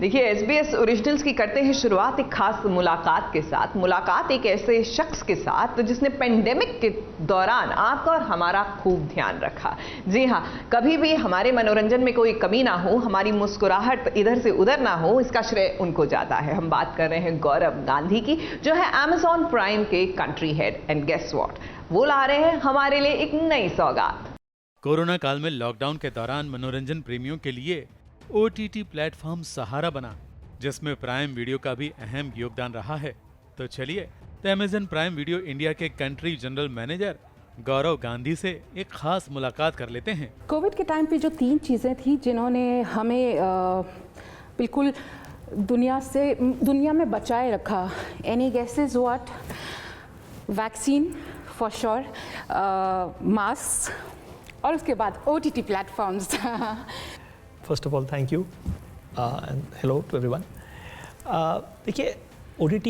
देखिए, SBS originals की करते हैं शुरुआत एक खास मुलाकात के साथ। मुलाकात एक ऐसे शख्स के साथ जिसने पेंडेमिक के दौरान आपका और हमारा खूब ध्यान रखा। जी हाँ, कभी भी हमारे मनोरंजन में कोई कमी ना हो, हमारी मुस्कुराहट इधर से उधर ना हो, इसका श्रेय उनको जाता है। हम बात कर रहे हैं गौरव गांधी की, जो है Amazon प्राइम के country head. And guess what, वो ला रहे हैं हमारे लिए एक नई सौगात। कोरोना काल में लॉकडाउन के दौरान मनोरंजन प्रेमियों के लिए OTT प्लेटफॉर्म सहारा बना, जिसमें प्राइम वीडियो का भी अहम योगदान रहा है। तो चलिए Amazon प्राइम वीडियो इंडिया के कंट्री जनरल मैनेजर गौरव गांधी से एक खास मुलाकात कर लेते हैं। कोविड के टाइम पे जो 3 चीज़ें थी जिन्होंने हमें बिल्कुल दुनिया में बचाए रखा, any guesses what? Vaccine for sure, mask और उसके बाद OTT platforms. First of all thank you and hello to everyone. देखिए, OTT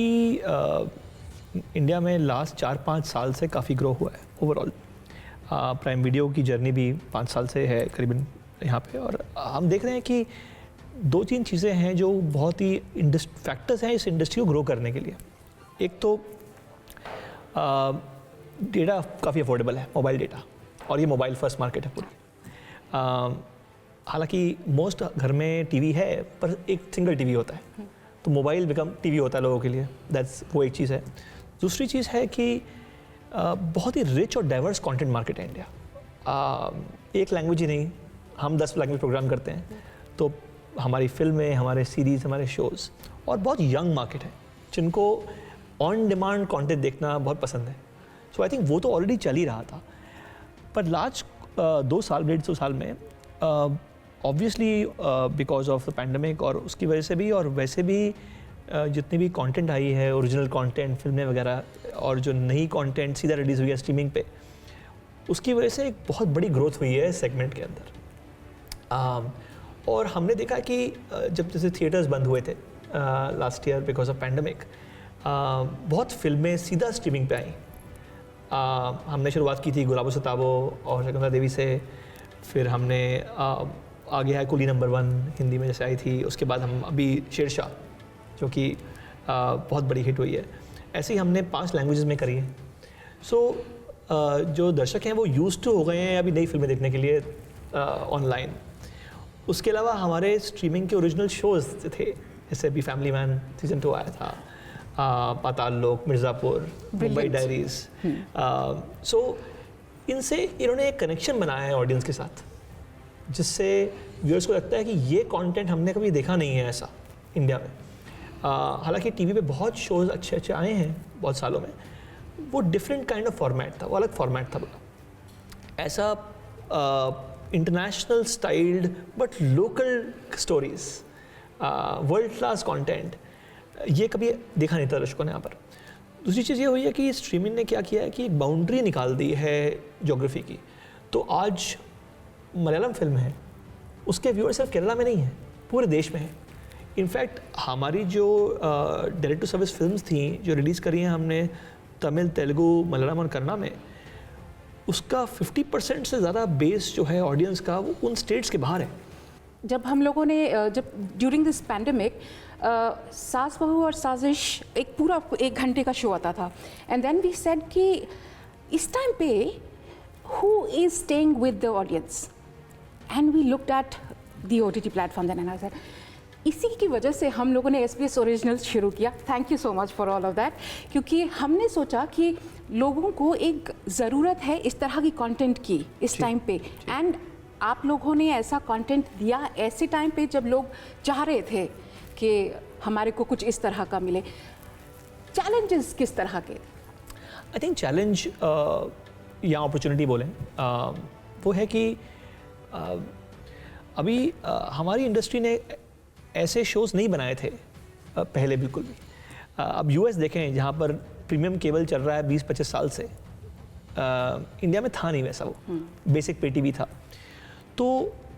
इंडिया में लास्ट 4-5 साल से काफ़ी ग्रो हुआ है ओवरऑल। प्राइम वीडियो की जर्नी भी 5 साल से है करीबन यहाँ पे, और हम देख रहे हैं कि 2-3 चीज़ें हैं जो बहुत ही फैक्टर्स हैं इस इंडस्ट्री को ग्रो करने के लिए। एक तो डेटा काफ़ी अफोर्डेबल है, मोबाइल डेटा, और ये मोबाइल फर्स्ट मार्केट है पूरी। हालांकि मोस्ट घर में टीवी है, पर एक सिंगल टीवी होता है, तो मोबाइल बिकम टीवी होता है लोगों के लिए। वो एक चीज़ है। दूसरी चीज़ है कि बहुत ही रिच और डाइवर्स कंटेंट मार्केट है इंडिया। एक लैंग्वेज ही नहीं, हम 10 लैंग्वेज प्रोग्राम करते हैं, तो हमारी फिल्में, हमारे सीरीज़, हमारे शोज़, और बहुत यंग मार्केट है जिनको ऑन डिमांड कंटेंट देखना बहुत पसंद है। सो आई थिंक वो तो ऑलरेडी चल ही रहा था, पर लास्ट 1.5 साल में obviously because of the pandemic और उसकी वजह से भी, और वैसे भी जितनी भी कंटेंट आई है, ओरिजिनल कंटेंट, फिल्में वगैरह, और जो नई कंटेंट सीधा रिलीज़ हुई है स्ट्रीमिंग पे, उसकी वजह से एक बहुत बड़ी ग्रोथ हुई है सेगमेंट के अंदर। और हमने देखा कि जब जैसे थिएटर्स बंद हुए थे last year because of pandemic, बहुत फिल्में सीधा स्ट्रीमिंग पे आई। हमने शुरुआत की थी गुलाबो सिताबो और शकुंतला देवी से, फिर हमने आगे है कुली नंबर 1 हिंदी में जैसे आई थी, उसके बाद हम अभी शेरशाह, जो कि बहुत बड़ी हिट हुई है। ऐसे ही हमने 5 लैंग्वेजेस में करी है। सो जो दर्शक हैं वो यूज्ड टू हो गए हैं अभी नई फिल्में देखने के लिए ऑनलाइन। उसके अलावा हमारे स्ट्रीमिंग के ओरिजिनल शोज़ से थे, जैसे अभी फैमिली मैन सीज़न 2 आया था, पाताल लोक, मिर्ज़ापुर, मुंबई डायरीज़। सो इनसे इन्होंने एक कनेक्शन बनाया है ऑडियंस के साथ, जिससे व्यूअर्स को लगता है कि ये कंटेंट हमने कभी देखा नहीं है ऐसा इंडिया में। हालांकि टीवी पे बहुत शोज़ अच्छे आए हैं बहुत सालों में, वो डिफरेंट काइंड ऑफ फॉर्मेट था, वो अलग फॉर्मेट था पूरा। ऐसा international styled but local stories, world class content, ये कभी देखा नहीं था दर्शकों ने यहाँ पर। दूसरी चीज़ ये हुई है कि स्ट्रीमिंग ने क्या किया है कि एक बाउंड्री निकाल दी है ज्योग्राफी की। तो आज मलयालम फिल्म है, उसके व्यूअर सिर्फ केरला में नहीं है, पूरे देश में है। इनफैक्ट हमारी जो डायरेक्ट टू सर्विस फिल्म्स थी जो रिलीज़ करी हैं हमने तमिल, तेलुगु, मलयालम और कन्नड़ा में, उसका 50% से ज़्यादा बेस जो है ऑडियंस का, वो उन स्टेट्स के बाहर है। जब हम लोगों ने ड्यूरिंग दिस पैंडमिक सास बहू और साजिश एक पूरा 1 घंटे का शो आता था, एंड देन वी सेड कि इस टाइम पे who is staying with the audience, and we looked at the OTT platform then, and I said इसी की वजह से हम लोगों ने SBS ओरिजिनल्स शुरू किया। Thank you so much for all of that, क्योंकि हमने सोचा कि लोगों को एक ज़रूरत है इस तरह की कंटेंट की इस टाइम पे, एंड आप लोगों ने ऐसा कंटेंट दिया ऐसे टाइम पे जब लोग चाह रहे थे कि हमारे को कुछ इस तरह का मिले। चैलेंजेस किस तरह के? आई थिंक चैलेंज या अपॉर्चुनिटी बोलें, वो है कि अभी हमारी इंडस्ट्री ने ऐसे शोज़ नहीं बनाए थे पहले बिल्कुल भी। अब US देखें, जहाँ पर प्रीमियम केबल चल रहा है 20-25 साल से, इंडिया में था नहीं वैसा, वो बेसिक पे टीवी था। तो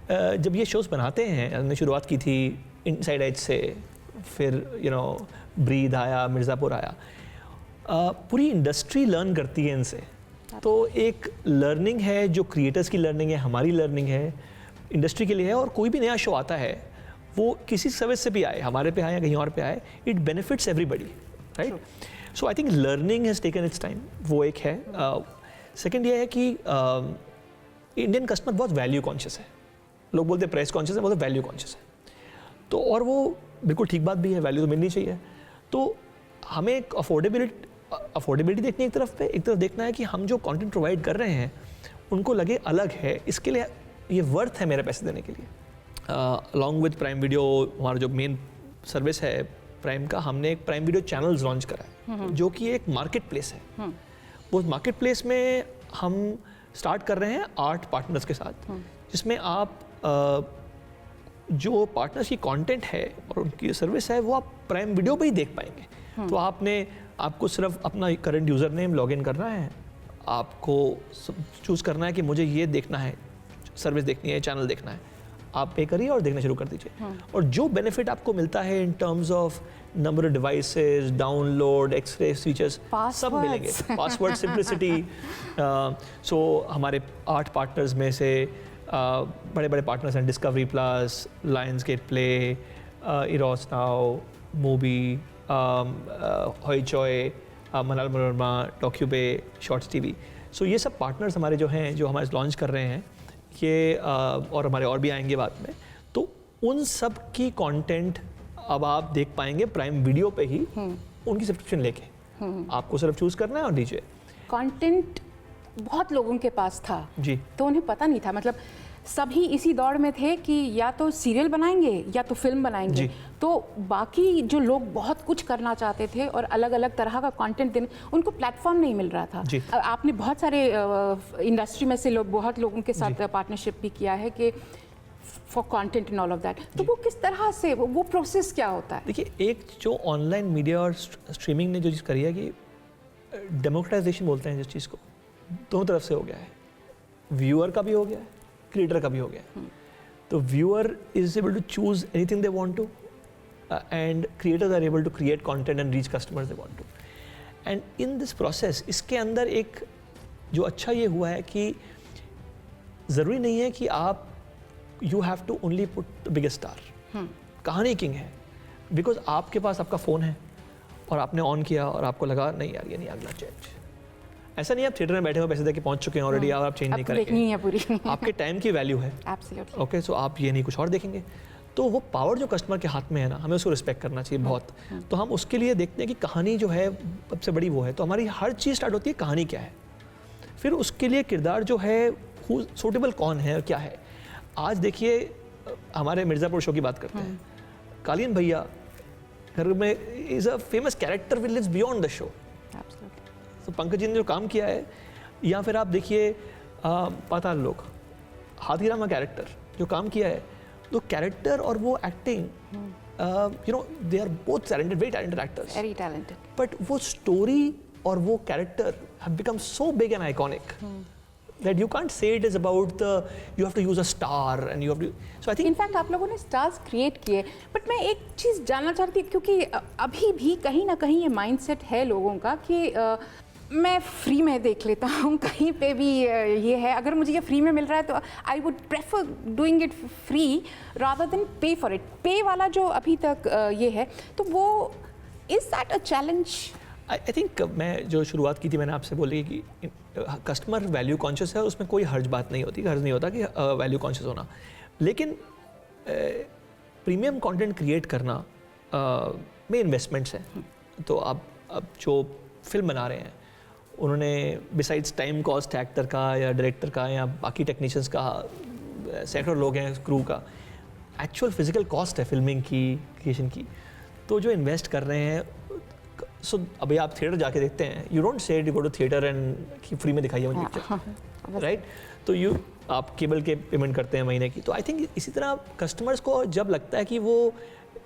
जब ये शोज़ बनाते हैं, हमने शुरुआत की थी इनसाइड एज से, फिर ब्रीद आया, मिर्ज़ापुर आया, पूरी इंडस्ट्री लर्न करती है इनसे। तो एक लर्निंग है जो क्रिएटर्स की लर्निंग है, हमारी लर्निंग है, इंडस्ट्री के लिए है। और कोई भी नया शो आता है वो किसी सर्विस से भी आए, हमारे पे आए या कहीं और पे आए, it benefits everybody, right? So I think learning has taken it's time, वो एक है। सेकेंड ये है कि इंडियन कस्टमर बहुत वैल्यू कॉन्शियस है। लोग बोलते हैं प्राइस कॉन्शियस है, बहुत वैल्यू कॉन्शियस है। तो और वो बिल्कुल ठीक बात भी है, वैल्यू तो मिलनी चाहिए। तो हमें एक अफोर्डेबिलिटी देखनी एक तरफ देखना है कि हम जो कंटेंट प्रोवाइड कर रहे हैं उनको लगे अलग है, इसके लिए ये वर्थ है मेरे पैसे देने के लिए। अलॉन्ग विद प्राइम वीडियो, हमारा जो मेन सर्विस है प्राइम का, हमने एक प्राइम वीडियो चैनल्स लॉन्च करा है जो कि एक मार्केट प्लेस है। वो मार्केट प्लेस में हम स्टार्ट कर रहे हैं 8 पार्टनर्स के साथ, जिसमें आप जो पार्टनर्स की कंटेंट है और उनकी सर्विस है वो आप प्राइम वीडियो पे ही देख पाएंगे। तो आपको सिर्फ अपना करंट यूज़र नेम लॉगिन करना है, आपको चूज़ करना है कि मुझे ये देखना है, सर्विस देखनी है, चैनल देखना है, आप पे करिए और देखना शुरू कर दीजिए। और जो बेनिफिट आपको मिलता है in terms of number of devices, download, x-ray features, सब मिलेंगे। Password, simplicity. सो हमारे 8 पार्टनर्स में से बड़े बड़े पार्टनर्स हैं, Discovery plus, Lionsgate play, Eros now, MUBI, Hoichoi, Malayala Manorama, DocuBay, shorts TV. So ये सब पार्टनर्स हमारे जो हैं, जो हमारे लॉन्च कर रहे हैं ये, और हमारे और भी आएंगे बाद में। तो उन सब की कंटेंट अब आप देख पाएंगे प्राइम वीडियो पे ही, उनकी सब्सक्रिप्शन लेके। आपको सिर्फ चूज़ करना है और दीजिए। कंटेंट बहुत लोगों के पास था जी, तो उन्हें पता नहीं था, मतलब सभी इसी दौड़ में थे कि या तो सीरियल बनाएंगे या तो फिल्म बनाएंगे। तो बाकी जो लोग बहुत कुछ करना चाहते थे और अलग अलग तरह का कंटेंट देने, उनको प्लेटफॉर्म नहीं मिल रहा था। आपने बहुत सारे इंडस्ट्री में से बहुत लोगों के साथ पार्टनरशिप भी किया है कि for content and all of that. तो वो किस तरह से, वो प्रोसेस क्या होता है? देखिए, एक जो ऑनलाइन मीडिया और स्ट्रीमिंग ने जो चीज़ करी है कि डेमोक्रेटाइजेशन बोलते हैं जिस चीज़ को, दोनों तरफ से हो गया है। व्यूअर का भी हो गया है, क्रिएटर का भी हो गया। तो viewer is able to choose anything they want to, and creators are able to create content and reach customers they want to. And in this process, इसके अंदर एक जो अच्छा ये हुआ है कि ज़रूरी नहीं है कि आप you have to only put the biggest star. कहानी किंग है, बिकॉज आपके पास आपका फ़ोन है और आपने ऑन किया और आपको लगा नहीं यार ये नहीं, अगला चेंज। ऐसा नहीं, आप थिएटर में बैठे हो, पैसे देके पहुंच चुके हैं ऑलरेडी, आप चेंज नहीं करेंगे, है पूरी। आपके टाइम की वैल्यू है। एब्सोल्युटली। ओके, सो आप ये नहीं कुछ और देखेंगे। तो वो पावर जो कस्टमर के हाथ में है ना, हमें उसको रिस्पेक्ट करना चाहिए बहुत। तो हम उसके लिए देखते हैं कि कहानी जो है सबसे बड़ी वो है। तो हमारी हर चीज़ स्टार्ट होती है कहानी क्या है, फिर उसके लिए किरदार जो है सूटेबल कौन है और क्या है। आज देखिए, हमारे मिर्ज़ापुर शो की बात करते हैं, कालीन भैया घर में is a famous character which lives beyond the show. तो पंकज जी ने जो काम किया है, या फिर आप देखिए पाताल लोक, हाथीराम का कैरेक्टर जो काम किया है, तो कैरेक्टर और वो acting, you know, they are both talented, very talented actors, very talented. But वो स्टोरी और वो character have become so big and iconic that you can't say it is about the you have to use a star and you have to, so I think in fact आप लोगों ने stars create किए। But मैं एक चीज़ जानना चाहती हूँ, क्योंकि अभी भी कहीं ना कहीं ये माइंडसेट है लोगों का कि मैं फ्री में देख लेता हूँ, कहीं पे भी ये है, अगर मुझे ये फ्री में मिल रहा है तो I would prefer doing it free rather than पे फॉर इट। पे वाला जो अभी तक ये है, तो वो is that a challenge? I think मैं जो शुरुआत की थी, मैंने आपसे बोली कि कस्टमर वैल्यू कॉन्शियस है, उसमें कोई हर्ज बात नहीं होती, हर्ज नहीं होता कि वैल्यू कॉन्शियस होना। लेकिन प्रीमियम कंटेंट क्रिएट करना में इन्वेस्टमेंट्स हैं। तो अब जो फिल्म बना रहे हैं, उन्होंने बिसाइड्स टाइम कॉस्ट एक्टर का या डायरेक्टर का या बाकी टेक्नीशियंस का, सैकड़ों लोग हैं क्रू का, एक्चुअल फिजिकल कॉस्ट है फिल्मिंग की, क्रिएशन की। तो जो इन्वेस्ट कर रहे हैं, सो अभी आप थिएटर जाके देखते हैं, you don't say you go to theatre and कि फ्री में दिखाइए मुझे पिक्चर, राइट? तो आप केबल के पेमेंट करते हैं महीने की। तो आई थिंक इसी तरह कस्टमर्स को जब लगता है कि वो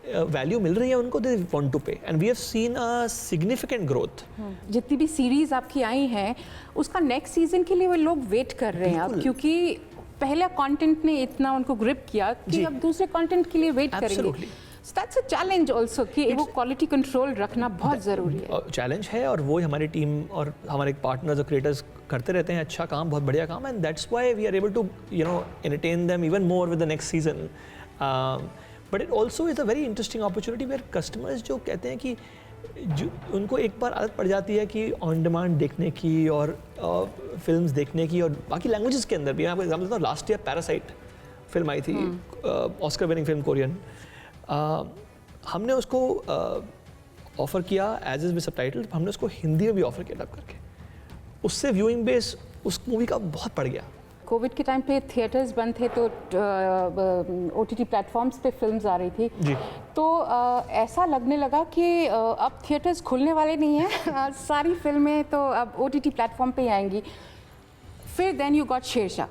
वैल्यू मिल रही है उनको, they want to pay, and we have seen a significant growth. जितनी भी सीरीज आपकी आई हैं, उसका नेक्स्ट सीजन के लिए वो लोग वेट कर रहे हैं अब, क्योंकि पहला कंटेंट ने इतना उनको ग्रिप किया कि अब दूसरे कंटेंट के लिए वेट करेंगे। So that's a challenge also कि वो क्वालिटी कंट्रोल रखना बहुत ज़रूरी है। चैलेंज है, और वो हमारी टीम और हमारे पार्टनर्स और क्रिएटर्स करते रहते हैं अच्छा काम, बहुत बढ़िया काम, and that's why we are able to, you know, entertain them even more with the next season. But it also is a very interesting opportunity where customers जो कहते हैं कि जो उनको एक बार आदत पड़ जाती है कि ऑन डिमांड देखने की और फिल्म्स देखने की और बाकी लैंग्वेजेस के अंदर भी। मैं आपको एग्जाम्पल देता हूँ, लास्ट ईयर पैरासाइट फिल्म आई थी, ऑस्कर विनिंग फिल्म कोरियन। हमने उसको ऑफ़र किया एज इज विद सबटाइटल, हमने उसको हिंदी में भी ऑफ़र किया डब करके। उससे व्यूइंग बेस उस मूवी का बहुत बढ़ गया। कोविड के टाइम पे थिएटर्स बंद थे तो OTT प्लेटफॉर्म्स पे फिल्म्स आ रही थी जी। तो ऐसा लगने लगा कि अब थिएटर्स खुलने वाले नहीं हैं सारी फिल्में तो अब OTT प्लेटफॉर्म पे ही आएंगी। फिर देन यू गॉट शेरशाह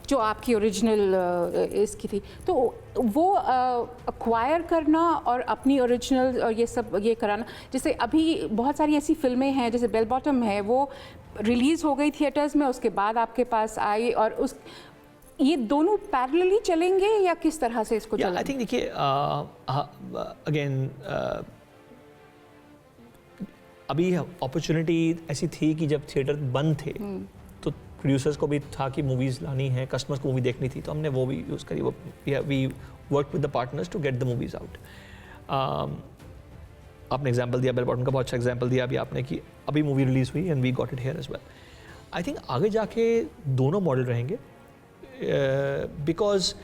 जो आपकी ओरिजिनल इसकी थी, तो वो अक्वायर करना और अपनी ओरिजिनल और ये सब ये कराना। जैसे अभी बहुत सारी ऐसी फिल्में हैं, जैसे बेल बॉटम है, वो रिलीज़ हो गई थिएटर्स में, उसके बाद आपके पास आई, और उस ये दोनों पैरेलली चलेंगे या किस तरह से इसको चलेंगे? आई थिंक देखिए अगेन अभी अपॉर्चुनिटी ऐसी थी कि जब थिएटर बंद थे तो प्रोड्यूसर्स को भी था कि मूवीज़ लानी है, कस्टमर्स को मूवी देखनी थी, तो हमने वो भी यूज़ करी। वो we work with the partners to get the movies out. आपने एग्जांपल दिया बेल बॉटम का, बहुत अच्छा एग्जांपल दिया अभी आपने कि अभी मूवी रिलीज़ हुई and we got it here as well. I think आगे जाके दोनों मॉडल रहेंगे बिकॉज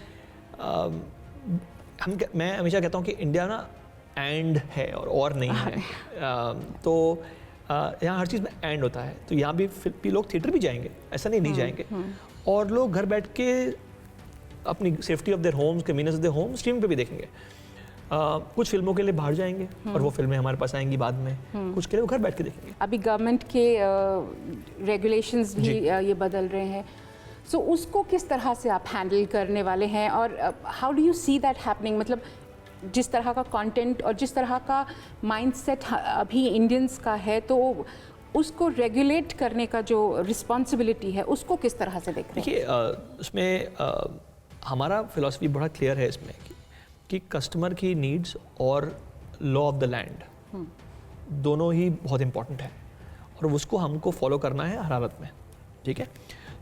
मैं हमेशा कहता हूँ कि इंडिया ना एंड है और नहीं है। तो यहाँ हर चीज़ में एंड होता है, तो यहाँ भी लोग थिएटर भी जाएंगे, ऐसा नहीं जाएंगे, और लोग घर बैठ के अपनी safety of their homes, convenience of their home stream पे भी देखेंगे। कुछ फिल्मों के लिए बाहर जाएंगे और वो फिल्में हमारे पास आएंगी बाद में, कुछ के लिए वो घर बैठ के देखेंगे। अभी गवर्नमेंट के रेगुलेशंस भी ये बदल रहे हैं, सो उसको किस तरह से आप हैंडल करने वाले हैं और how do you see that happening? मतलब जिस तरह का कंटेंट और जिस तरह का माइंडसेट अभी इंडियंस का है, तो उसको रेगुलेट करने का जो रिस्पॉन्सिबिलिटी है उसको किस तरह से देख रहे हैं? देखिए उसमें हमारा फिलॉसफी बड़ा क्लियर है इसमें कि कस्टमर की नीड्स और लॉ ऑफ द लैंड दोनों ही बहुत इंपॉर्टेंट है और उसको हमको फॉलो करना है हर हालत में, ठीक है?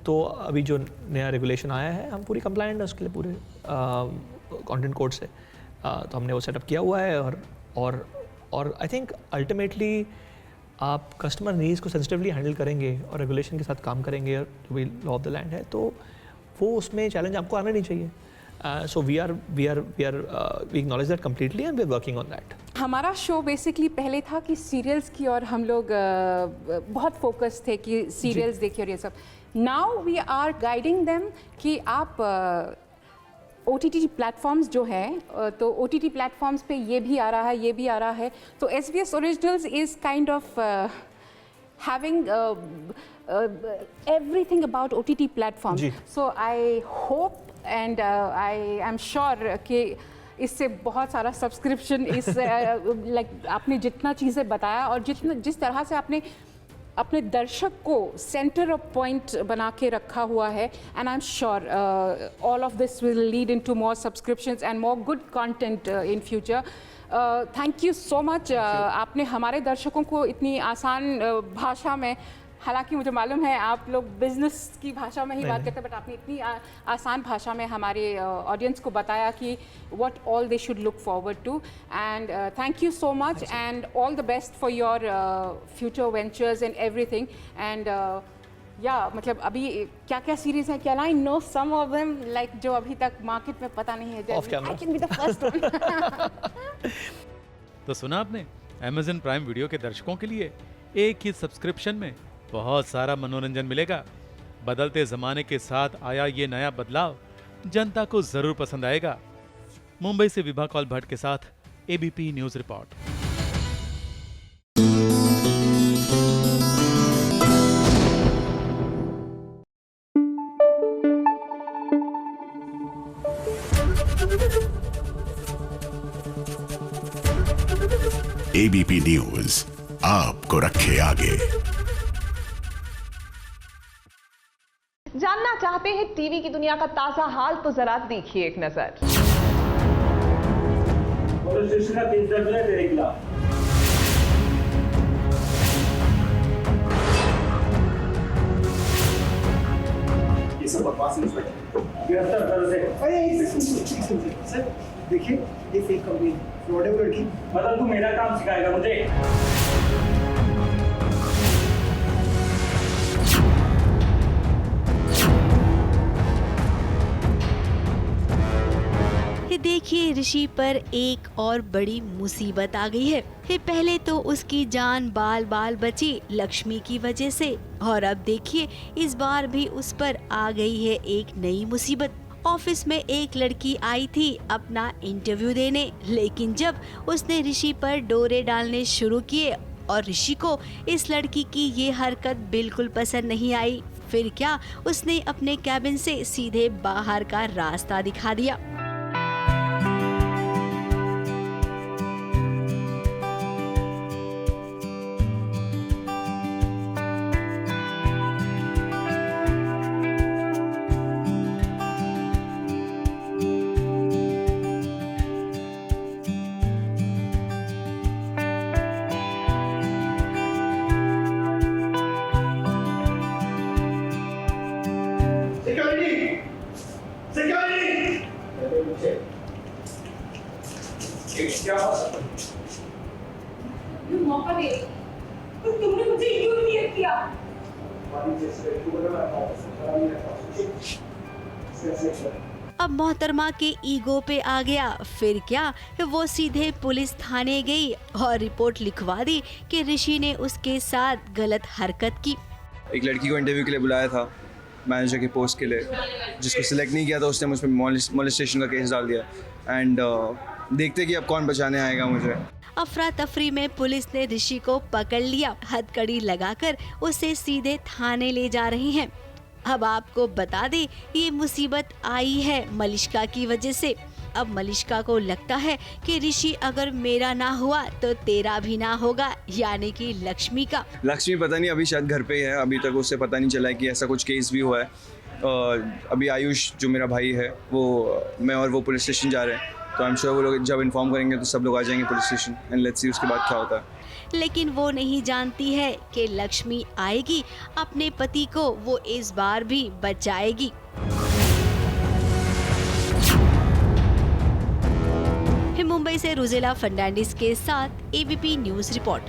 तो अभी जो नया रेगुलेशन आया है हम पूरी कंप्लायंट है उसके लिए, पूरे कंटेंट कोड से, तो हमने वो सेटअप किया हुआ है। और आई थिंक अल्टीमेटली आप कस्टमर नीड्स को सेंसिटिवली हैंडल करेंगे और रेगुलेशन के साथ काम करेंगे, और जो भी लॉ ऑफ द लैंड है, तो वो उसमें चैलेंज आपको आना नहीं चाहिए। So we acknowledge that completely and we are working on that. हमारा शो बेसिकली पहले था कि सीरियल्स की, और हम लोग बहुत फोकस थे कि सीरियल्स देखिए और ये सब। Now we are guiding them कि आप OTT प्लेटफॉर्म्स जो हैं, तो OTT प्लेटफॉर्म्स पे ये भी आ रहा है, ये भी आ रहा है, तो SBS originals is kind of having everything about OTT platforms. So I hope and I am sure कि इससे बहुत सारा सब्सक्रिप्शन इस लाइक आपने जितना चीज़ें बताया और जिस तरह से आपने अपने दर्शक को सेंटर ऑफ पॉइंट बना के रखा हुआ है, and I am sure all of this will lead into more subscriptions and more good content in future. Thank you so much. आपने हमारे दर्शकों को इतनी आसान भाषा में, हालांकि मुझे मालूम है आप लोग बिजनेस की भाषा में ही बात करते हैं, बट आपने इतनी आसान भाषा में हमारे ऑडियंस को बताया कि what all they should look forward to, and thank you so much and all the best for your future ventures and everything. And yeah मतलब अभी क्या क्या सीरीज है, can I know some of them, like जो अभी तक market में पता नहीं है? I can be the first one. तो सुना आपने, Amazon प्राइम वीडियो के दर्शकों के लिए एक ही सब्सक्रिप्शन में बहुत सारा मनोरंजन मिलेगा। बदलते जमाने के साथ आया ये नया बदलाव जनता को जरूर पसंद आएगा। मुंबई से विभा कौल भट्ट के साथ ABP news report. ABP news आपको रखे आगे। जानना चाहते हैं टीवी की दुनिया का ताजा हाल, तो जरा देखिए एक नजर। ये सब बकवास इंस्पेक्टर, 73 से देखिए ये फेक कंपनी फ्रॉड है वो लड़की। मतलब तू मेरा काम सिखाएगा मुझे? देखिए ऋषि पर एक और बड़ी मुसीबत आ गई है। पहले तो उसकी जान बाल बाल बची लक्ष्मी की वजह से, और अब देखिए इस बार भी उस पर आ गई है एक नई मुसीबत। ऑफिस में एक लड़की आई थी अपना इंटरव्यू देने, लेकिन जब उसने ऋषि पर डोरे डालने शुरू किए और ऋषि को इस लड़की की ये हरकत बिल्कुल पसंद नहीं आई, फिर क्या उसने अपने कैबिन से सीधे बाहर का रास्ता दिखा दिया। मौका दे, तो तुमने मुझे क्यों नहीं किया? अब मोहतरमा के ईगो पे आ गया, फिर क्या वो सीधे पुलिस थाने गई और रिपोर्ट लिखवा दी कि ऋषि ने उसके साथ गलत हरकत की। एक लड़की को इंटरव्यू के लिए बुलाया था मैनेजर के पोस्ट के लिए, जिसको सिलेक्ट नहीं किया था उसने मुझ पर मोलेस्टेशन का केस डाल दिया। एंड देखते कि अब कौन बचाने आएगा मुझे। अफरा तफरी में पुलिस ने ऋषि को पकड़ लिया, हथकड़ी लगाकर उसे सीधे थाने ले जा रहे हैं। अब आपको बता दें ये मुसीबत आई है मलिष्का की वजह से। अब मलिष्का को लगता है कि ऋषि अगर मेरा ना हुआ तो तेरा भी ना होगा, यानी कि लक्ष्मी का। लक्ष्मी पता नहीं, अभी शायद घर पे ही है, अभी तक उसे पता नहीं चला है कि ऐसा कुछ केस भी हुआ है। अभी आयुष जो मेरा भाई है मैं और वो पुलिस स्टेशन जा रहे हैं, तो आई एम श्योर वो लोग जब इन्फॉर्म करेंगे तो सब लोग आ जाएंगे police station, and let's see उसके बाद क्या होता है। लेकिन वो नहीं जानती है कि लक्ष्मी आएगी, अपने पति को वो इस बार भी बचाएगी। मुंबई से रुजेला फर्नांडिस के साथ ABP news report.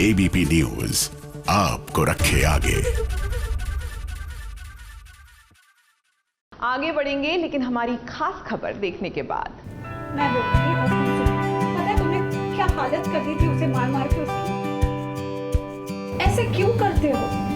ABP news आपको रखे आगे। आगे बढ़ेंगे, लेकिन हमारी खास खबर देखने के बाद। मैं बोलूंगी, और पता है तुमने क्या हालत कर दी थी उसे मार मार के उसकी? ऐसे क्यों करते हो?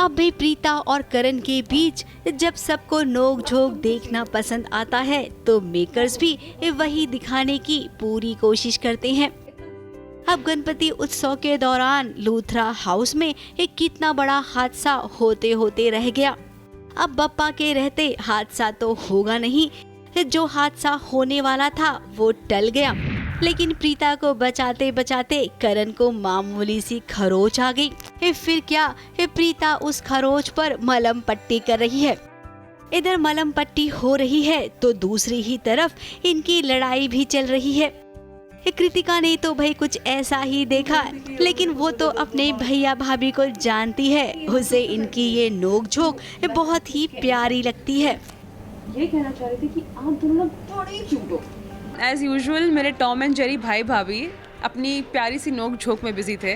अब भी प्रीता और करण के बीच जब सबको नोक झोंक देखना पसंद आता है, तो मेकर्स भी वही दिखाने की पूरी कोशिश करते हैं। अब गणपति उत्सव के दौरान लूथरा हाउस में एक कितना बड़ा हादसा होते होते रह गया। अब बप्पा के रहते हादसा तो होगा नहीं, जो हादसा होने वाला था वो टल गया। लेकिन प्रीता को बचाते बचाते करण को मामूली सी खरोच आ गई। फिर क्या, प्रीता उस खरोच पर मलहम पट्टी कर रही है। इधर मलहम पट्टी हो रही है तो दूसरी ही तरफ इनकी लड़ाई भी चल रही है। कृतिका ने तो भाई कुछ ऐसा ही देखा, लेकिन वो तो अपने भैया भाभी को जानती है, उसे इनकी ये नोक-झोंक बहुत ही प्यारी लगती है। ये कहना चाह रही थी कि आप दोनों बड़े क्यूट हो। एज़ यूजुअल मेरे टॉम एंड जेरी भाई भाभी अपनी प्यारी सी नोक झोंक में बिजी थे।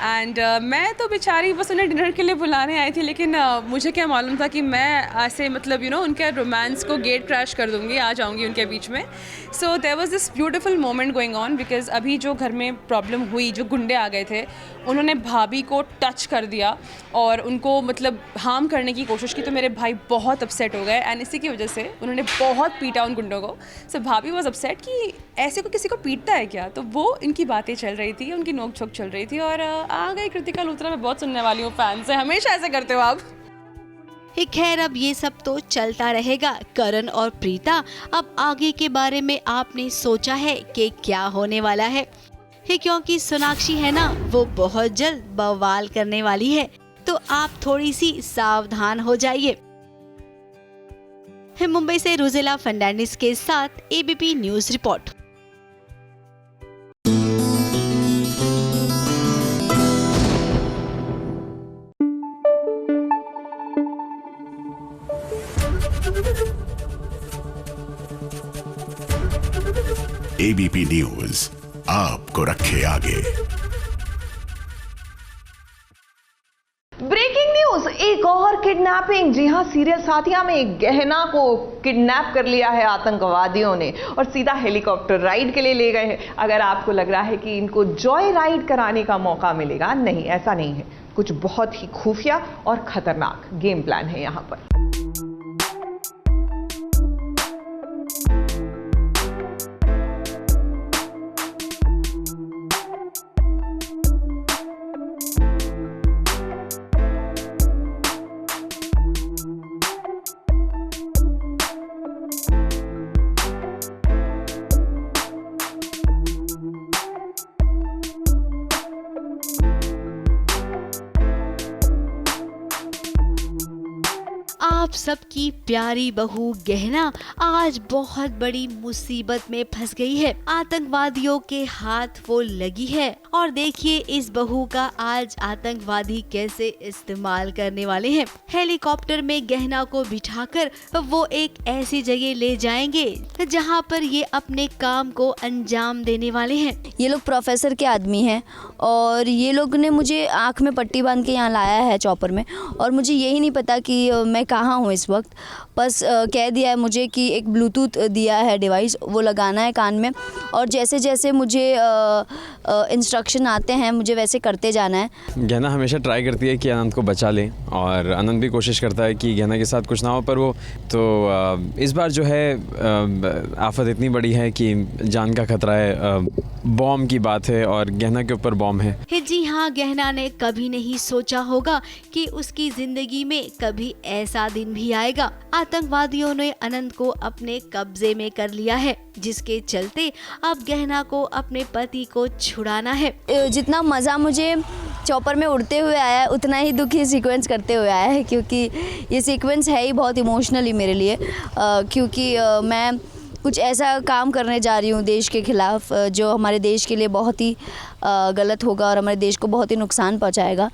एंड मैं तो बेचारी बस उन्हें डिनर के लिए बुलाने आई थी, लेकिन मुझे क्या मालूम था कि मैं ऐसे मतलब उनके रोमांस को गेट क्रैश कर दूंगी, आ जाऊंगी उनके बीच में. So there was this beautiful moment going on, because अभी जो घर में प्रॉब्लम हुई, जो गुंडे आ गए थे, उन्होंने भाभी को टच कर दिया और उनको मतलब हार्म करने की कोशिश की. तो मेरे भाई बहुत अपसेट हो गए एंड इसी की वजह से उन्होंने बहुत पीटा उन गुंडों को. सो भाभी वाज अपसेट कि ऐसे को किसी को पीटता है क्या. तो वो इनकी बातें चल रही थी, उनकी नोक झोंक चल रही थी और आ गई कृतिका लूथरा. मैं बहुत सुनने वाली हूँ फैन से, हमेशा ऐसे करते हो आप. खैर अब ये सब तो चलता रहेगा. करण और प्रीता, अब आगे के बारे में आपने सोचा है कि क्या होने वाला है? क्योंकि सोनाक्षी है ना, वो बहुत जल्द बवाल करने वाली है, तो आप थोड़ी सी सावधान हो जाइए. मुंबई से रुजेला फर्नांडिस के साथ ABP news report. ABP news आपको रखे आगे. ब्रेकिंग न्यूज, एक और किडनैपिंग. जी हां, सीरियल साथिया में गहना को किडनैप कर लिया है आतंकवादियों ने और सीधा हेलीकॉप्टर राइड के लिए ले गए हैं. अगर आपको लग रहा है कि इनको जॉय राइड कराने का मौका मिलेगा, नहीं, ऐसा नहीं है. कुछ बहुत ही खुफिया और खतरनाक गेम प्लान है यहां पर. आप सबकी प्यारी बहू गहना आज बहुत बड़ी मुसीबत में फंस गई है. आतंकवादियों के हाथ वो लगी है और देखिए इस बहू का आज आतंकवादी कैसे इस्तेमाल करने वाले हैं. हेलीकॉप्टर में गहना को बिठाकर वो एक ऐसी जगह ले जाएंगे जहां पर ये अपने काम को अंजाम देने वाले हैं. ये लोग प्रोफेसर के आदमी हैं और ये लोग ने मुझे आँख में पट्टी बांध के यहाँ लाया है चॉपर में, और मुझे यही नहीं पता कि मैं कहाँ हूँ इस वक्त. बस कह दिया है मुझे कि एक ब्लूटूथ दिया है डिवाइस, वो लगाना है कान में और जैसे जैसे मुझे इंस्ट्रक्शन आते हैं मुझे वैसे करते जाना है. गहना हमेशा ट्राई करती है कि अनंत को बचा ले और अनंत भी कोशिश करता है कि गहना के साथ कुछ ना हो, पर वो तो इस बार जो है आफत इतनी बड़ी है कि जान का खतरा है. बॉम्ब की बात है और गहना के ऊपर बॉम्ब है. जी हाँ, गहना ने कभी नहीं सोचा होगा कि उसकी जिंदगी में कभी ऐसा दिन भी आएगा. आतंकवादियों ने अनंत को अपने कब्जे में कर लिया है, जिसके चलते अब गहना को अपने पति को छुड़ाना है. जितना मज़ा मुझे चॉपर में उड़ते हुए आया है उतना ही दुख ये सीक्वेंस करते हुए आया है, क्योंकि ये सीक्वेंस है ही बहुत इमोशनली मेरे लिए. क्योंकि मैं कुछ ऐसा काम करने जा रही हूँ देश के खिलाफ जो हमारे देश के लिए बहुत ही गलत होगा और हमारे देश को बहुत ही नुकसान पहुँचाएगा.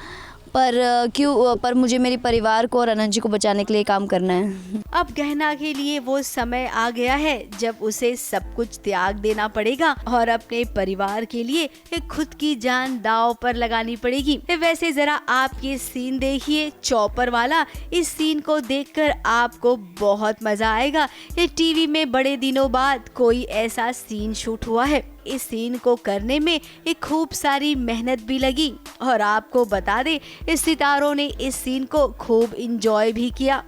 पर मुझे मेरे परिवार को और अनंत जी को बचाने के लिए काम करना है. अब गहना के लिए वो समय आ गया है जब उसे सब कुछ त्याग देना पड़ेगा और अपने परिवार के लिए खुद की जान दांव पर लगानी पड़ेगी. वैसे जरा आप ये सीन देखिए, चॉपर वाला. इस सीन को देखकर आपको बहुत मजा आएगा. ये टीवी में बड़े दिनों बाद कोई ऐसा सीन शूट हुआ है. इस सीन को करने में एक खूब सारी मेहनत भी लगी और आपको बता दें इस सितारों ने इस सीन को खूब एंजॉय भी किया.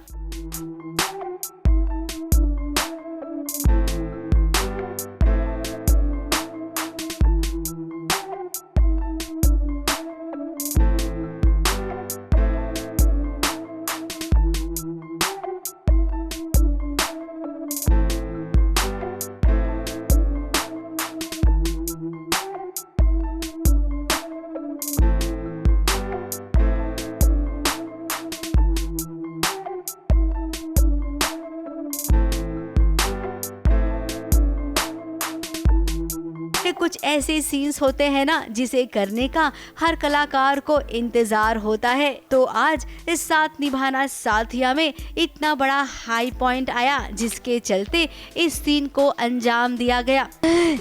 कुछ ऐसे सीन्स होते हैं ना जिसे करने का हर कलाकार को इंतजार होता है। तो आज इस साथ निभाना साथिया में इतना बड़ा हाई पॉइंट आया जिसके चलते इस सीन को अंजाम दिया गया।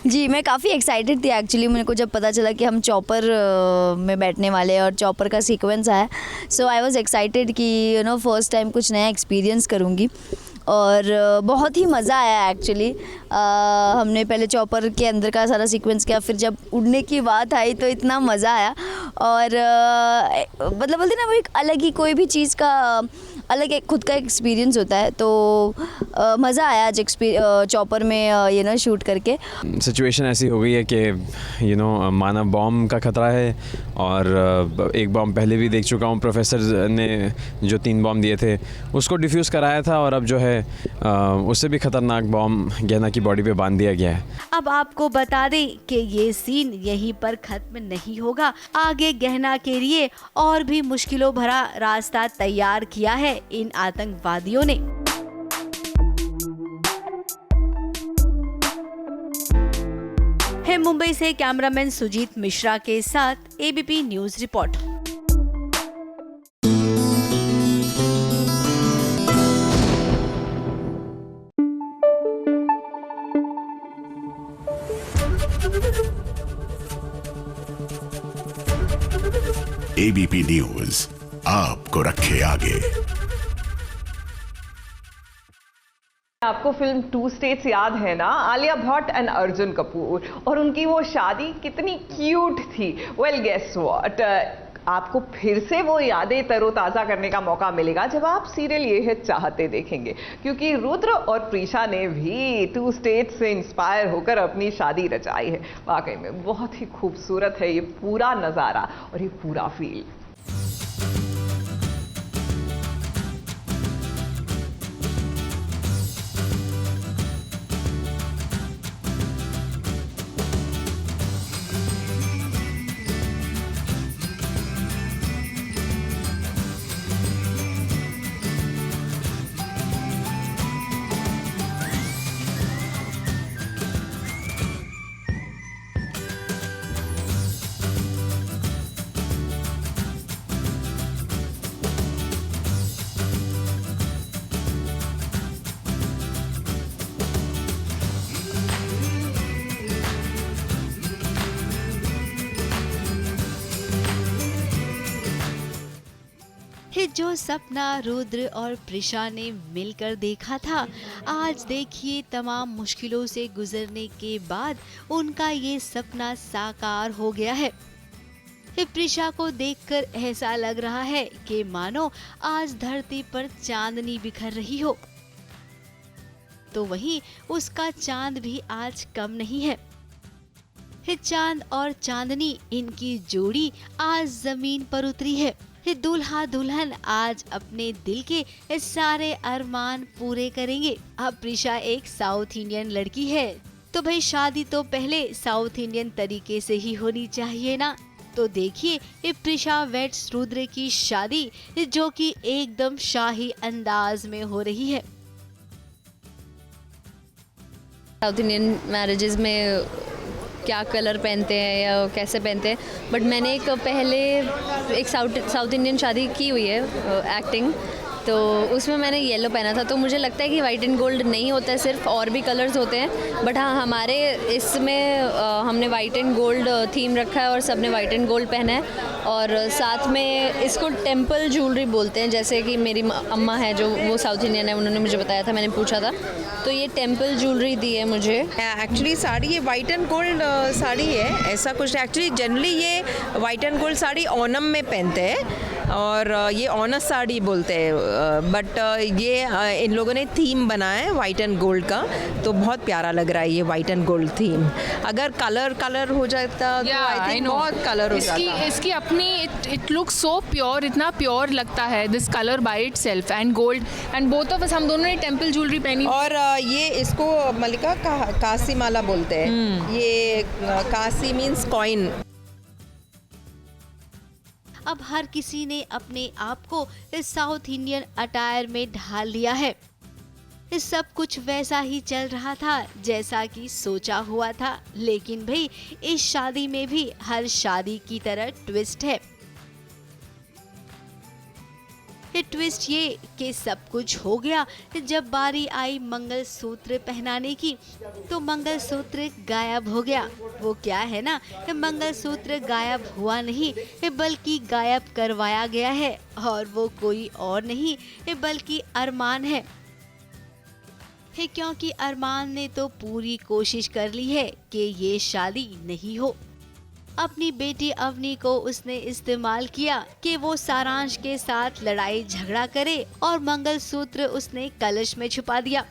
जी, मैं काफ़ी एक्साइटेड थी एक्चुअली। मेरे को जब पता चला कि हम चॉपर में बैठने वाले हैं और चॉपर का सीक्वेंस आया, सो आई वाज एक्साइटेड कि फर्स्ट टाइम कुछ नया एक्सपीरियंस करूँगी और बहुत ही मज़ा आया एक्चुअली। हमने पहले चॉपर के अंदर का सारा सीक्वेंस किया, फिर जब उड़ने की बात आई तो इतना मज़ा आया और मतलब बोलते ना वो एक अलग ही कोई भी चीज़ का अलग एक खुद का एक्सपीरियंस होता है। तो मज़ा आया आज चॉपर में शूट करके। सिचुएशन ऐसी हो गई है कि माना बॉम्ब का खतरा है और एक बॉम्ब पहले भी देख चुका हूँ। प्रोफेसर ने जो 3 बॉम्ब दिए थे उसको डिफ्यूज़ कराया था और अब जो है उससे भी खतरनाक बॉम्ब गहना की बॉडी पे बांध दिया गया है। अब आपको बता दें कि ये सीन यहीं पर खत्म नहीं होगा। आगे गहना के लिए और भी मुश्किलों भरा रास्ता तैयार किया है इन आतंकवादियों ने। है मुंबई से कैमरामैन सुजीत मिश्रा के साथ ABP news report. ABP news आपको रखे आगे। आपको फिल्म 2 स्टेट्स याद है ना? आलिया भट्ट एंड अर्जुन कपूर और उनकी वो शादी कितनी क्यूट थी। वेल गेस व्हाट, आपको फिर से वो यादें तरोताज़ा करने का मौका मिलेगा जब आप सीरियल ये है चाहते देखेंगे, क्योंकि रुद्र और प्रीशा ने भी 2 स्टेट्स से इंस्पायर होकर अपनी शादी रचाई है। वाकई में बहुत ही खूबसूरत है ये पूरा नज़ारा और ये पूरा फील। जो सपना रुद्र और प्रिशा ने मिलकर देखा था, आज देखिए तमाम मुश्किलों से गुजरने के बाद उनका ये सपना साकार हो गया है। प्रिशा को देखकर ऐसा लग रहा है कि मानो आज धरती पर चांदनी बिखर रही हो, तो वहीं उसका चांद भी आज कम नहीं है। चांद और चांदनी, इनकी जोड़ी आज जमीन पर उतरी है। दूल्हा दुल्हन आज अपने दिल के सारे अरमान पूरे करेंगे। अब प्रिशा एक साउथ इंडियन लड़की है, तो भाई शादी तो पहले साउथ इंडियन तरीके से ही होनी चाहिए ना। तो देखिए प्रिशा वेट्स रुद्र की शादी, जो कि एकदम शाही अंदाज में हो रही है। साउथ इंडियन मैरिजेस में क्या कलर पहनते हैं या कैसे पहनते हैं, बट मैंने एक साउथ इंडियन शादी की हुई है एक्टिंग, तो उसमें मैंने येलो पहना था। तो मुझे लगता है कि वाइट एंड गोल्ड नहीं होता है सिर्फ, और भी कलर्स होते हैं। बट हाँ, हमारे इसमें हमने वाइट एंड गोल्ड थीम रखा है और सबने वाइट एंड गोल्ड पहना है। और साथ में इसको टेम्पल ज्वेलरी बोलते हैं, जैसे कि मेरी अम्मा है जो वो साउथ इंडियन है, उन्होंने मुझे बताया था, मैंने पूछा था, तो ये टेम्पल ज्वेलरी दी है मुझे। एक्चुअली साड़ी ये वाइट एंड गोल्ड साड़ी है, ऐसा कुछ। एक्चुअली जनरली ये white and gold sari Onam में पहनते हैं और ये ऑनस साड़ी बोलते हैं, बट ये इन लोगों ने थीम बनाया है वाइट एंड गोल्ड का, तो बहुत प्यारा लग रहा है ये वाइट एंड गोल्ड थीम। अगर कलर हो जाता तो आई थिंक बहुत कलर हो जाता। इसकी अपनी इट लुक्स सो प्योर, इतना प्योर लगता है this colour by itself and gold and both of us, हम दोनों ने टेम्पल ज्वेलरी पहनी। और ये इसको मल्लिका कासी माला बोलते हैं। ये कासी मीन्स कॉइन। अब हर किसी ने अपने आप को इस साउथ इंडियन अटायर में ढाल लिया है। सब कुछ वैसा ही चल रहा था जैसा कि सोचा हुआ था। लेकिन भाई इस शादी में भी हर शादी की तरह ट्विस्ट है। ट्विस्ट ये कि सब कुछ हो गया। जब बारी आई मंगलसूत्र पहनाने की तो मंगलसूत्र गायब हो गया। वो क्या है ना, मंगलसूत्र गायब हुआ नहीं बल्कि गायब करवाया गया है, और वो कोई और नहीं बल्कि अरमान है। क्योंकि अरमान ने तो पूरी कोशिश कर ली है कि ये शादी नहीं हो। अपनी बेटी अवनी को उसने इस्तेमाल किया कि वो सारांश के साथ लड़ाई झगड़ा करे, और मंगलसूत्र उसने कलश में छुपा दिया।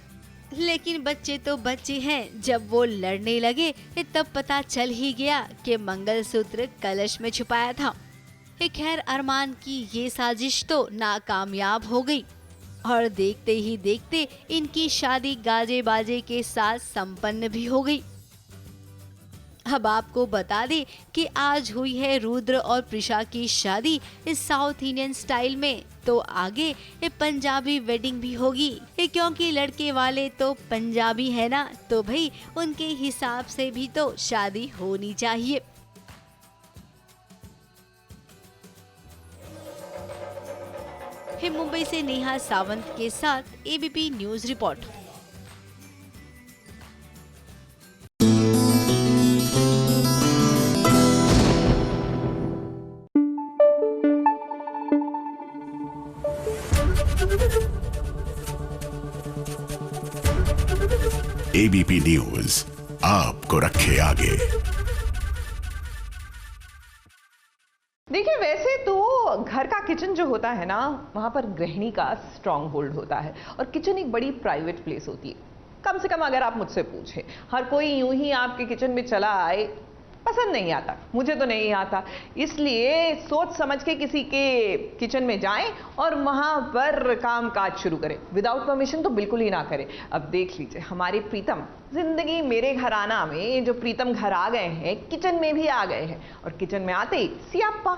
लेकिन बच्चे तो बच्चे हैं, जब वो लड़ने लगे तब पता चल ही गया कि मंगलसूत्र कलश में छुपाया था। खैर अरमान की ये साजिश तो नाकामयाब हो गई, और देखते ही देखते इनकी शादी गाजे बाजे के साथ संपन्न भी हो गई। अब आपको बता दें कि आज हुई है रुद्र और प्रिशा की शादी इस साउथ इंडियन स्टाइल में, तो आगे पंजाबी वेडिंग भी होगी, क्योंकि लड़के वाले तो पंजाबी है ना, तो भाई उनके हिसाब से भी तो शादी होनी चाहिए। मुंबई से नेहा सावंत के साथ ABP news report. ABP news आपको रखे आगे। देखिए वैसे तो घर का किचन जो होता है ना, वहां पर गृहिणी का स्ट्रॉन्ग होल्ड होता है, और किचन एक बड़ी प्राइवेट प्लेस होती है। कम से कम अगर आप मुझसे पूछें, हर कोई यूं ही आपके किचन में चला आए पसंद नहीं आता, मुझे तो नहीं आता। इसलिए सोच समझ के किसी के किचन में जाएं और वहां पर काम काज शुरू करें। विदाउट परमिशन तो बिल्कुल ही ना करें। अब देख लीजिए हमारे प्रीतम जिंदगी मेरे घराना में जो प्रीतम घर आ गए हैं, किचन में भी आ गए हैं, और किचन में आते ही सियाप्पा।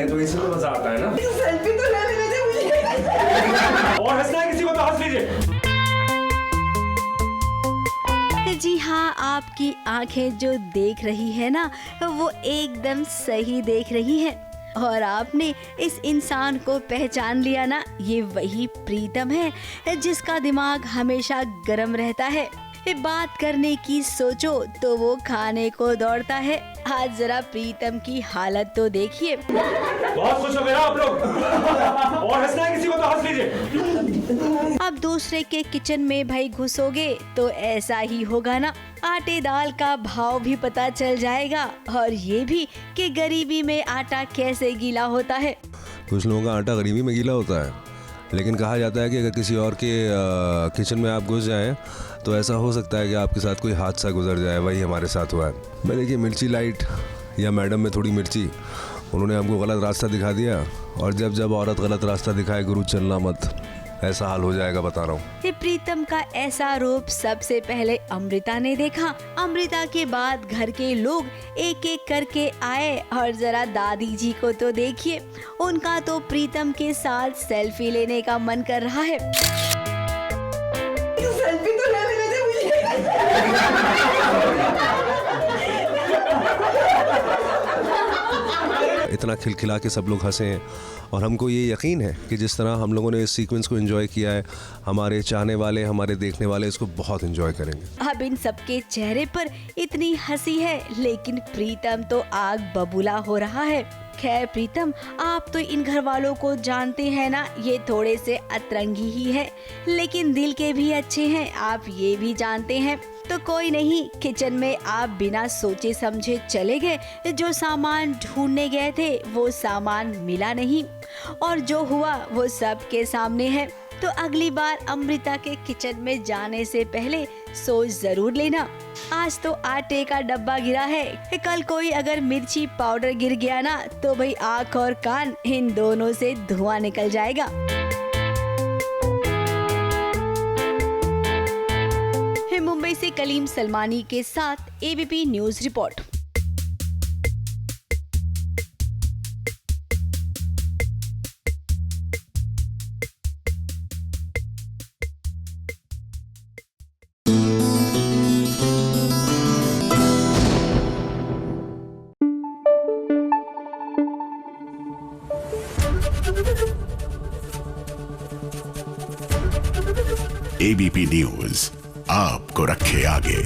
तो इसी को मजा आता है ना। सेल्फी तो ले लेने मुझे। और हंसना है किसी को तो हंस लीजिए। जी हाँ, आपकी आंखें जो देख रही है ना, वो एकदम सही देख रही है, और आपने इस इंसान को पहचान लिया ना। ये वही प्रीतम है जिसका दिमाग हमेशा गर्म रहता है। बात करने की सोचो तो वो खाने को दौड़ता है। आज जरा प्रीतम की हालत तो देखिए। बहुत खुश हो गए आप लोग। और हंसना है किसी को तो हंस लीजिए। अब दूसरे के किचन में भाई घुसोगे तो ऐसा ही होगा ना। आटे दाल का भाव भी पता चल जाएगा, और ये भी कि गरीबी में आटा कैसे गीला होता है। कुछ लोगों का आटा गरीबी में गीला होता है, लेकिन कहा जाता है कि अगर किसी और के किचन में आप घुस जाएं तो ऐसा हो सकता है कि आपके साथ कोई हादसा गुजर जाए। वही हमारे साथ हुआ है। मैंने कि मिर्ची लाइट या मैडम में थोड़ी मिर्ची, उन्होंने हमको गलत रास्ता दिखा दिया, और जब जब औरत गलत रास्ता दिखाए गुरु चलना मत, ऐसा हाल हो जाएगा, बता रहा हूँ। प्रीतम का ऐसा रूप सबसे पहले अमृता ने देखा। अमृता के बाद घर के लोग एक एक करके आए, और जरा दादी जी को तो देखिए, उनका तो प्रीतम के साथ सेल्फी लेने का मन कर रहा है। सेल्फी तो ले लेने मुझे। इतना खिलखिला के सब लोग हंसे हैं, और हमको ये यकीन है कि जिस तरह हम लोगों ने इस सीक्वेंस को एंजॉय किया है, हमारे चाहने वाले, हमारे देखने वाले इसको बहुत एंजॉय करेंगे। अब इन सबके चेहरे पर इतनी हंसी है, लेकिन प्रीतम तो आग बबूला हो रहा है। खैर प्रीतम, आप तो इन घर वालों को जानते हैं ना, ये थोड़े से अतरंगी ही है, लेकिन दिल के भी अच्छे हैं, आप ये भी जानते हैं। तो कोई नहीं, किचन में आप बिना सोचे समझे चले गए। जो सामान ढूंढने गए थे वो सामान मिला नहीं, और जो हुआ वो सबके सामने है। तो अगली बार अमृता के किचन में जाने से पहले सोच जरूर लेना। आज तो आटे का डब्बा गिरा है, कल कोई अगर मिर्ची पाउडर गिर गया ना तो भाई आँख और कान इन दोनों से धुआं निकल जाएगा। मुंबई से कलीम सलमानी के साथ ABP news report. ABP news आपको रखे आगे।